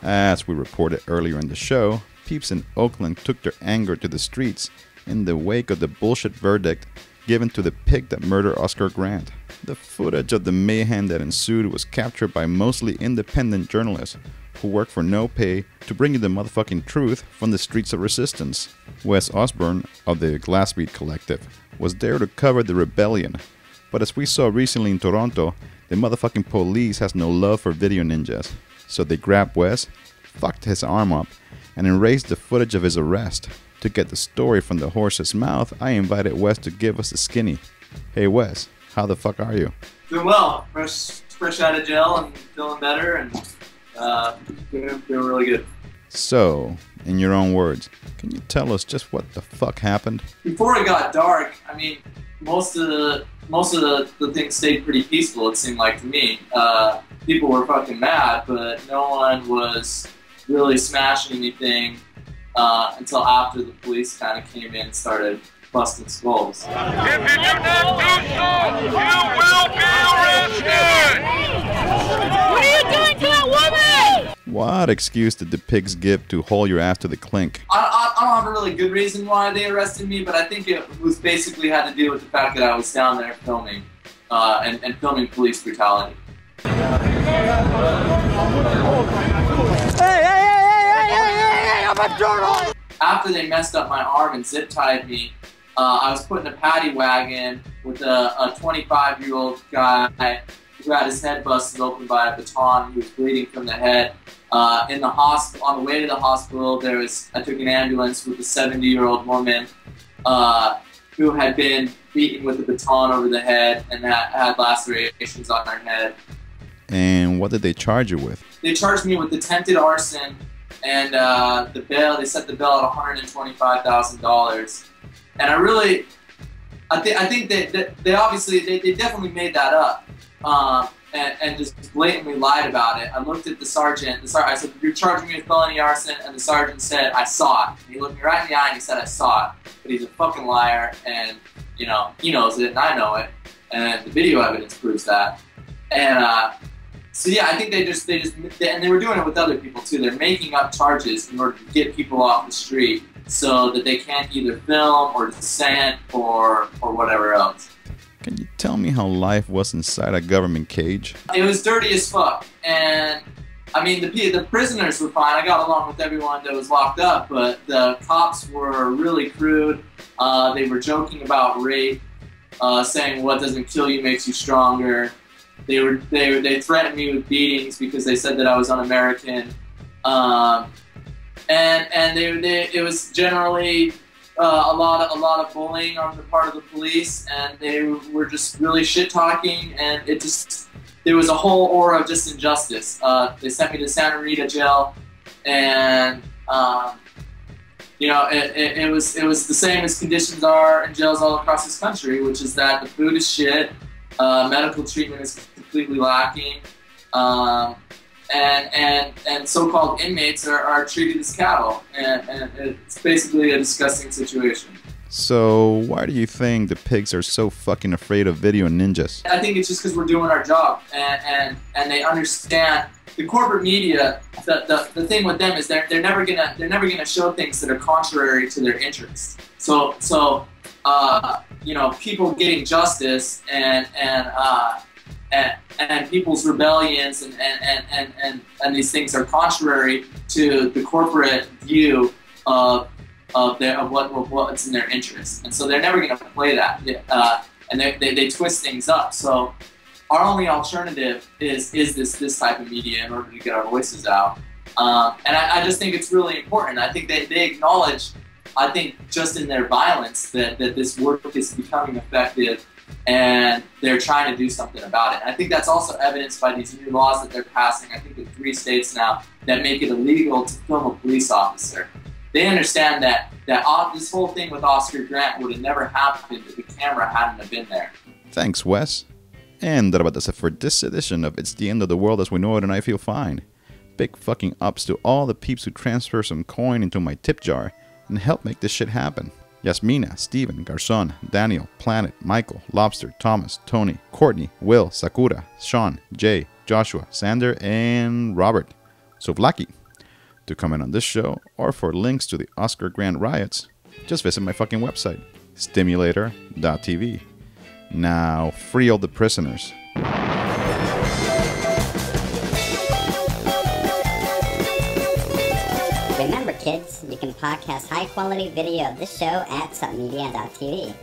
As we reported earlier in the show, peeps in Oakland took their anger to the streets in the wake of the bullshit verdict given to the pig that murdered Oscar Grant. The footage of the mayhem that ensued was captured by mostly independent journalists who work for no pay to bring you the motherfucking truth from the streets of resistance. Wes Osborne of the Glassbeat Collective was there to cover the rebellion, but as we saw recently in Toronto, the motherfucking police has no love for video ninjas. So they grabbed Wes, fucked his arm up, and erased the footage of his arrest. To get the story from the horse's mouth, I invited Wes to give us a skinny. Hey Wes, how the fuck are you? Doing well. Fresh out of jail and feeling better and doing really good. So, in your own words, can you tell us just what the fuck happened? Before it got dark, I mean, most of the things stayed pretty peaceful, it seemed like to me. People were fucking mad, but no one was really smashing anything until after the police kind of came in and started busting skulls. If you do not do so, you will be arrested! What are you doing to that woman? What excuse did the pigs give to haul your ass to the clink? I don't have a really good reason why they arrested me, but I think it was basically had to do with the fact that I was down there filming and filming police brutality. After they messed up my arm and zip tied me, I was put in a paddy wagon with a 25-year-old guy who had his head busted open by a baton. He was bleeding from the head. In the hospital, on the way to the hospital, I took an ambulance with a 70-year-old woman who had been beaten with a baton over the head and had lacerations on her head. And what did they charge you with? They charged me with attempted arson and the bail. They set the bail at $125,000. And I think they obviously they definitely made that up and just blatantly lied about it. I looked at the sergeant. I said, "You're charging me with felony arson," and the sergeant said, "I saw it." And he looked me right in the eye and he said, "I saw it." But he's a fucking liar, and you know he knows it, and I know it, and the video evidence proves that. And so yeah, I think they were doing it with other people too. They're making up charges in order to get people off the street so that they can't either film or dissent or whatever else. Can you tell me how life was inside a government cage? It was dirty as fuck, and I mean the prisoners were fine. I got along with everyone that was locked up, but the cops were really crude. They were joking about rape, saying what doesn't kill you makes you stronger. They threatened me with beatings because they said that I was un-American, and it was generally a lot of bullying on the part of the police, and they were just really shit talking, and there was a whole aura of just injustice. They sent me to Santa Rita jail, and you know it was the same as conditions are in jails all across this country, which is that the food is shit. Medical treatment is completely lacking, and so-called inmates are treated as cattle, and it's basically a disgusting situation. So why do you think the pigs are so fucking afraid of video ninjas? I think it's just because we're doing our job, and they understand the corporate media. The thing with them is they're never gonna show things that are contrary to their interests. So you know, people getting justice and people's rebellions and these things are contrary to the corporate view of what's in their interest, and so they're never going to play that, and they twist things up. So our only alternative is this type of media in order to get our voices out, and I just think it's really important. I think they acknowledge, I think just in their violence, that this work is becoming effective, and they're trying to do something about it. And I think that's also evidenced by these new laws that they're passing, I think in 3 states now, that make it illegal to film a police officer. They understand that this whole thing with Oscar Grant would have never happened if the camera hadn't have been there. Thanks, Wes. And that about does it for this edition of It's the End of the World as We Know It and I Feel Fine. Big fucking ups to all the peeps who transfer some coin into my tip jar and help make this shit happen. Yasmina, Steven, Garzon, Daniel, Planet, Michael, Lobster, Thomas, Tony, Courtney, Will, Sakura, Sean, Jay, Joshua, Sander, and Robert. Sovlaki. To comment on this show, or for links to the Oscar Grant riots, just visit my fucking website, stimulator.tv. Now, free all the prisoners. Remember, kids, you can podcast high-quality video of this show at submedia.tv.